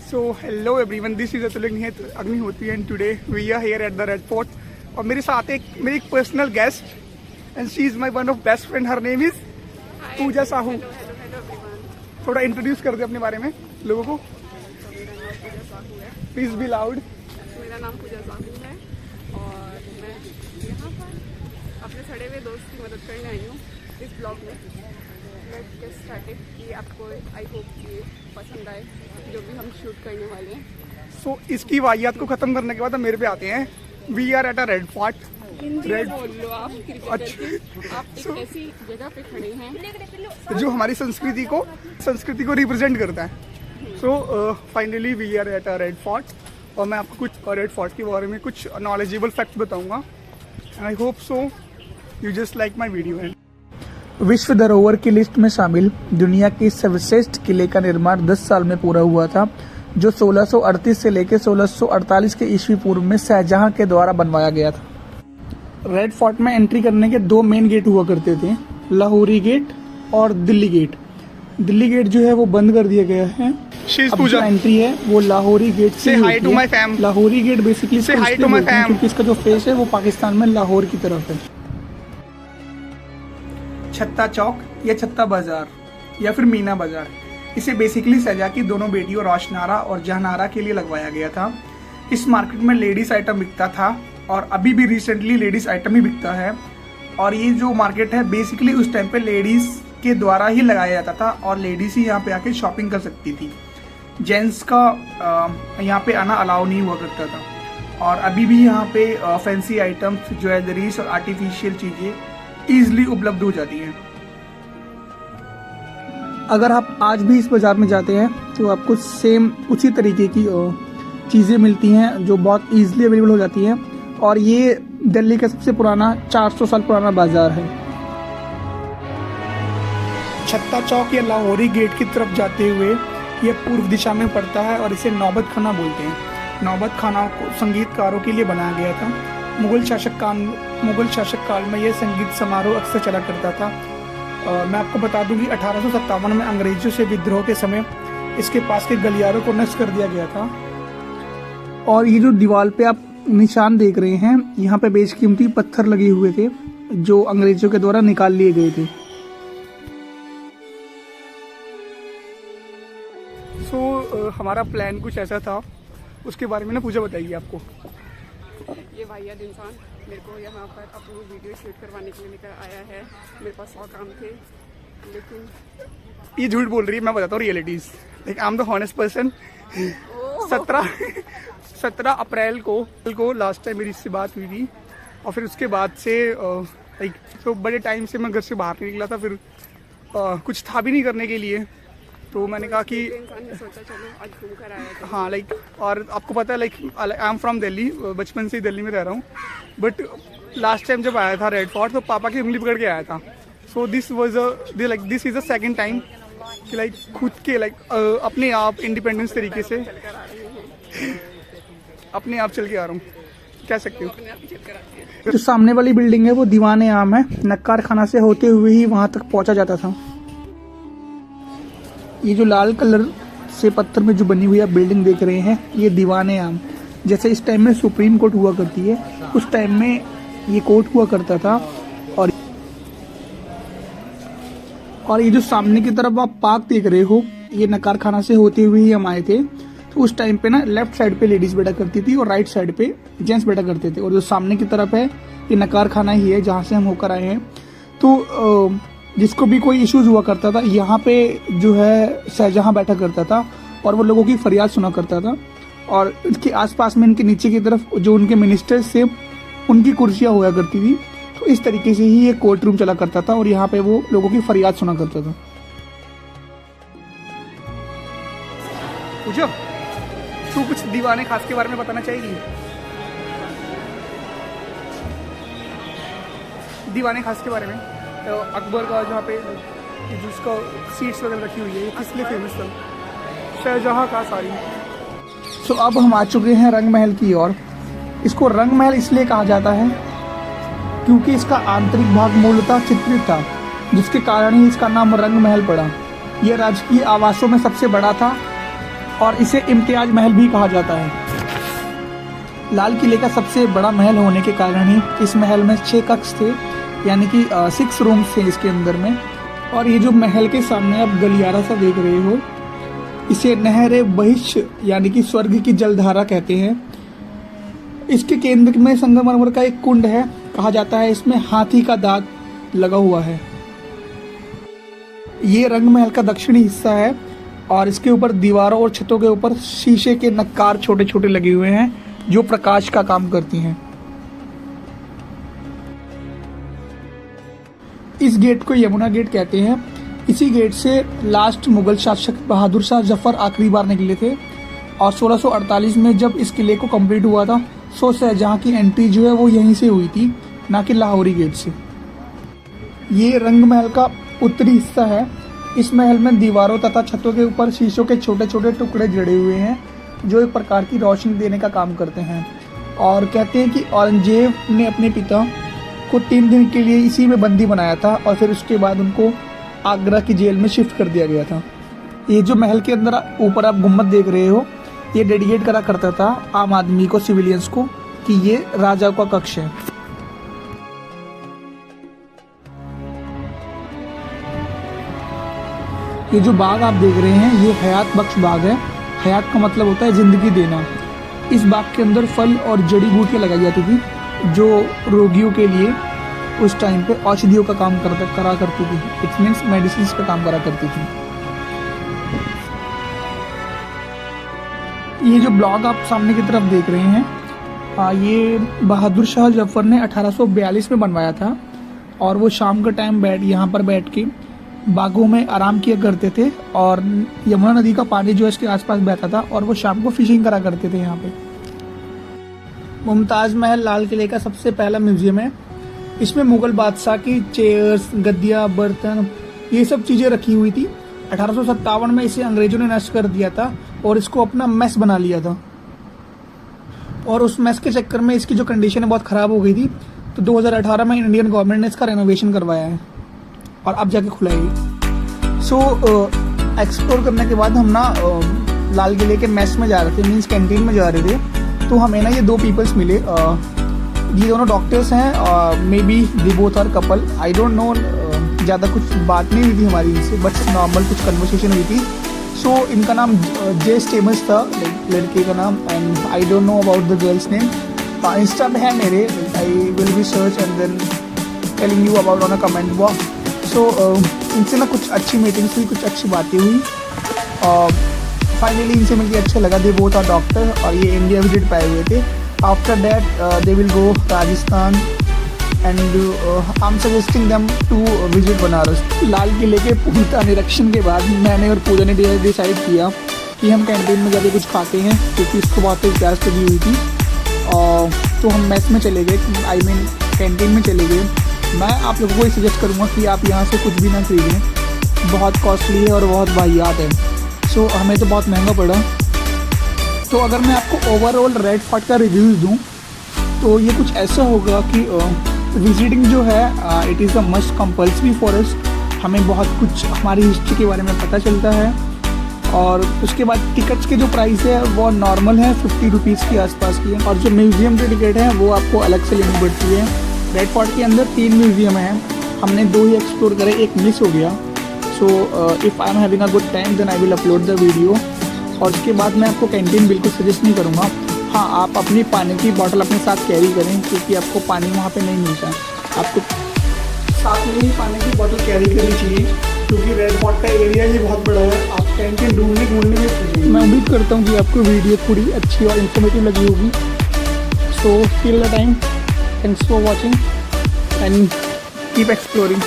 So hello everyone, this is Atuluk Agnihotri and today we are here at the Red Fort. और मेरे साथ मेरी एक personal guest and she is my one of best friend. Her name is Pooja Sahu. थोड़ा introduce कर दे अपने बारे में लोगों को. Please be loud. मेरा नाम पूजा साहू है और मैं यहाँ पर अपने सड़े हुए दोस्त की मदद करने आई हूँ इस ब्लॉग में. Let's get started. कि आपको आई होप ये पसंद आए जो भी हम शूट करने वाले हैं. सो इसकी वाहियात को खत्म करने के बाद हम मेरे पे आते हैं. We are at a Red Fort. Red बोल लो आप. अच्छा, आप एक ऐसी जगह पे खड़े हैं जो हमारी संस्कृति को रिप्रेजेंट करता है. So finally we are at a Red Fort और मैं आपको कुछ रेड फोर्ट के बारे में कुछ नॉलेजेबल फैक्ट्स बताऊंगा. And I hope so you just like my video. विश्व धरोहर की लिस्ट में शामिल दुनिया के सर्वश्रेष्ठ किले का निर्माण 10 साल में पूरा हुआ था, जो 1638 से लेकर 1648 के ईस्वी पूर्व में शाहजहां के द्वारा बनवाया गया था. रेड फोर्ट में एंट्री करने के 2 मेन गेट हुआ करते थे, लाहौरी गेट और दिल्ली गेट. दिल्ली गेट जो है वो बंद कर दिया गया है. अब जो एंट्री है वो लाहौरी गेट से होती है. लाहौरी गेट बेसिकली क्योंकि इसका जो फेस है वो पाकिस्तान में लाहौर की तरफ है. छत्ता चौक या छत्ता बाजार या फिर मीना बाजार, इसे बेसिकली सजा की दोनों बेटियों रोशनारा और जहनारा के लिए लगवाया गया था. इस मार्केट में लेडीज आइटम बिकता था और अभी भी रिसेंटली लेडीज आइटम ही बिकता है. और ये जो मार्केट है बेसिकली उस टाइम पे लेडीज के द्वारा ही लगाया जाता था और लेडीज ही यहाँ पे आके शॉपिंग कर सकती थी. जेंट्स का यहाँ पे आना अलाउ नहीं हुआ करता था. और अभी भी यहाँ पे फैंसी आइटम्स, ज्वेलरीज और आर्टिफिशियल चीजें ईजिली उपलब्ध हो जाती हैं. अगर आप आज भी इस बाजार में जाते हैं तो आपको सेम उसी तरीके की चीज़ें मिलती हैं जो बहुत ईजिली अवेलेबल हो जाती हैं. और ये दिल्ली का सबसे पुराना 400 साल पुराना बाजार है. छत्ता चौक या लाहौरी गेट की तरफ जाते हुए ये पूर्व दिशा में पड़ता है और इसे नौबत खाना बोलते हैं. नौबत खाना को संगीतकारों के लिए बनाया गया था. मुगल शासक काल में यह संगीत समारोह अक्सर चला करता था. मैं आपको बता दूं कि 1857 में अंग्रेजों से विद्रोह के समय इसके पास के गलियारों को नष्ट कर दिया गया था. और ये जो दीवार पे आप निशान देख रहे हैं, यहाँ पे बेशकीमती पत्थर लगे हुए थे जो अंग्रेजों के द्वारा निकाल लिए गए थे. हमारा प्लान कुछ ऐसा था, उसके बारे में ना पूजा बताइए आपको. ये वाहियात इंसान मेरे को यहाँ पर अपनी वीडियो शूट करवाने के लिए लेकर आया है. मेरे पास 100 काम थे लेकिन ये झूठ बोल रही है. मैं बताता हूँ realities. Like I am the honest person. 17 अप्रैल को लास्ट टाइम मेरी इससे बात हुई थी और फिर उसके बाद से लाइक तो बड़े टाइम से मैं घर से बाहर नहीं निकला था. फिर कुछ था भी नहीं करने के लिए, तो मैंने कहा कि इंसान ने सोचा चलो आज घूम कर आया था. हाँ लाइक, और आपको पता है like I am from Delhi. बचपन से ही दिल्ली में रह रहा हूँ. बट लास्ट टाइम जब आया था रेड फोर्ट तो पापा की उंगली पकड़ के आया था. So this is the second time कि लाइक खुद के अपने आप इंडिपेंडेंस तरीके से अपने आप चल के आ रहा हूँ, कह सकते हो. जो सामने वाली बिल्डिंग है वो दीवाने आम है. नक्कार खाना से होते हुए ही वहां तक पहुंचा जाता था. ये जो लाल कलर से पत्थर में जो बनी हुई आप बिल्डिंग देख रहे हैं, ये दीवाने आम. जैसे इस टाइम में सुप्रीम कोर्ट हुआ करती है, उस टाइम में ये कोर्ट हुआ करता था. और ये जो सामने की तरफ आप पार्क देख रहे हो, ये नकार खाना से होते हुए ही हम आए थे. तो उस टाइम पे ना लेफ्ट साइड पे लेडीज बैठा करती थी और राइट साइड पे जेंट्स बैठा करते थे. और जो सामने की तरफ है ये नकार खाना ही है जहाँ से हम होकर आए हैं. तो जिसको भी कोई इश्यूज हुआ करता था यहाँ पे जो है शाहजहां बैठा करता था और वो लोगों की फरियाद सुना करता था. और इसके आसपास में इनके नीचे की तरफ जो उनके मिनिस्टर्स थे उनकी कुर्सियां हुआ करती थी. तो इस तरीके से ही ये कोर्ट रूम चला करता था और यहाँ पे वो लोगों की फरियाद सुना करता था. पूछो तू कुछ दीवाने खास के बारे में बताना चाहेगी? दीवाने खास के बारे में तो अकबर का जहाँ पे जिसका सीट्स वगैरह रखी हुई है, किस लिए फेमस था? शाहजहां का सारी. सो अब हम आ चुके हैं रंग महल की ओर. इसको रंग महल इसलिए कहा जाता है क्योंकि इसका आंतरिक भाग मूलतः चित्रित था, जिसके कारण ही इसका नाम रंग महल पड़ा. यह राजकीय आवासों में सबसे बड़ा था और इसे इम्तियाज महल भी कहा जाता है। लाल किले का सबसे बड़ा महल होने के कारण ही इस महल में 6 कक्ष थे, यानी कि 6 रूम्स थे इसके अंदर में। और ये जो महल के सामने आप गलियारा सा देख रहे हो, इसे नहर बहिश यानी कि स्वर्ग की जलधारा कहते हैं। इसके केंद्र में संगमरमर का एक कुंड है, कहा जाता है इसमें हाथी का दांत लगा हुआ है। ये रंग महल का दक्षिणी हिस्सा है और इसके ऊपर दीवारों और छतों के ऊपर शीशे के नक्कार छोटे छोटे लगे हुए हैं जो प्रकाश का काम करती हैं। इस गेट को यमुना गेट कहते हैं। इसी गेट से लास्ट मुगल शासक बहादुर शाह जफर आखिरी बार निकले थे और 1648 में जब इस किले को कंप्लीट हुआ था, सो शाहजहां की एंट्री जो है वो यहीं से हुई थी, ना कि लाहौरी गेट से। ये रंग महल का उत्तरी हिस्सा है। इस महल में दीवारों तथा छतों के ऊपर शीशों के छोटे छोटे टुकड़े जड़े हुए हैं जो एक प्रकार की रोशनी देने का काम करते हैं। और कहते हैं कि औरंगजेब ने अपने पिता को 3 दिन के लिए इसी में बंदी बनाया था और फिर उसके बाद उनको आगरा की जेल में शिफ्ट कर दिया गया था। ये जो महल के अंदर ऊपर आप गुम्बद देख रहे हो, ये डेडिकेट करा करता था आम आदमी को, सिविलियंस को, कि ये राजा का कक्ष है। ये जो बाग आप देख रहे हैं, ये हयात बख्श बाग है। हयात का मतलब होता है जिंदगी देना। इस बाग के अंदर फल और जड़ी बूटियाँ लगाई जाती थी जो रोगियों के लिए उस टाइम पे औषधियों का काम करा करती थी। इट मीन्स मेडिसिन का काम करा करती थी। ये जो ब्लॉग आप सामने की तरफ देख रहे हैं, ये बहादुर शाह जफर ने 1842 में बनवाया था और वो शाम का टाइम यहाँ पर बैठ के बागों में आराम किया करते थे और यमुना नदी का पानी जो है इसके आसपास बहता था और वो शाम को फिशिंग करा करते थे यहाँ पे। मुमताज महल लाल किले का सबसे पहला म्यूजियम है। इसमें मुगल बादशाह की चेयर्स, गद्दियाँ, बर्तन, ये सब चीज़ें रखी हुई थी। 1857 में इसे अंग्रेजों ने नष्ट कर दिया था और इसको अपना मेस बना लिया था और उस मेस के चक्कर में इसकी जो कंडीशन है बहुत ख़राब हो गई थी, तो 2018 में इंडियन गवर्नमेंट ने इसका रेनोवेशन करवाया है और अब जाके खुला है। सो एक्सप्लोर करने के बाद हम ना लाल किले के मेस में जा रहे थे, मीन्स कैंटीन में जा रहे थे। तो हमें ना ये 2 पीपल्स मिले। ये दोनों डॉक्टर्स हैं, maybe they both are couple, I don't know. ज़्यादा कुछ बात नहीं हुई थी हमारी इनसे, बट नॉर्मल कुछ कन्वर्सेशन हुई थी। सो इनका नाम जे स्टेमस था, लड़के का नाम, and I don't know about the girls name. Insta में है मेरे, I will be search and then telling you about on a comment box. So इनसे ना कुछ अच्छी मीटिंग्स हुई, कुछ अच्छी बातें हुई और फाइनली इनसे मिलकर अच्छा लगा। दे बोथ आर डॉक्टर और ये इंडिया विजिट पाए हुए थे। After that they will go Rajasthan and I am suggesting them to visit Banaras. लाल किले के पूर्णतः निरीक्षण के बाद मैंने और पूजा ने डिसाइड किया कि हम कैंटीन में जाके कुछ खाते हैं, क्योंकि इसको बहुत ही प्यास लगी हुई थी। और तो हम मेस में चले गए, आई मीन कैंटीन में चले गए। मैं आप लोगों को ये सजेस्ट करूँगा कि आप यहाँ से कुछ भी ना खरीदें, बहुत कॉस्टली है और बहुत वाहियात है। सो हमें तो बहुत महंगा पड़ा। तो अगर मैं आपको ओवरऑल रेड फोर्ट का रिव्यूज़ दूँ तो ये कुछ ऐसा होगा कि विजिटिंग जो है it is a must compulsory for us. हमें बहुत कुछ हमारी हिस्ट्री के बारे में पता चलता है और उसके बाद टिकट्स के जो प्राइस है वो नॉर्मल है, 50 रुपीज़ के आसपास की है। और जो म्यूज़ियम की टिकट है वो आपको अलग से लेनी पड़ती है। रेड फोर्ट के अंदर 3 म्यूज़ियम हैं, हमने 2 ही एक्सप्लोर करे, एक मिस हो गया। So if I am having a good time then I will upload the video. और उसके बाद मैं आपको कैंटीन बिल्कुल सजेस्ट नहीं करूँगा। हाँ, आप अपनी पानी की बॉटल अपने साथ कैरी करें, क्योंकि आपको पानी वहाँ पे नहीं मिलता है। आपको साथ में ही पानी की बॉटल कैरी करनी चाहिए, क्योंकि रेड फोर्ट का एरिया ही बहुत बड़ा है। आप कैंटीन ढूंढने में मैं उम्मीद करता हूँ कि आपको वीडियो थोड़ी अच्छी और इन्फॉर्मेटिव लगी होगी। So till the time, thanks for watching and keep exploring.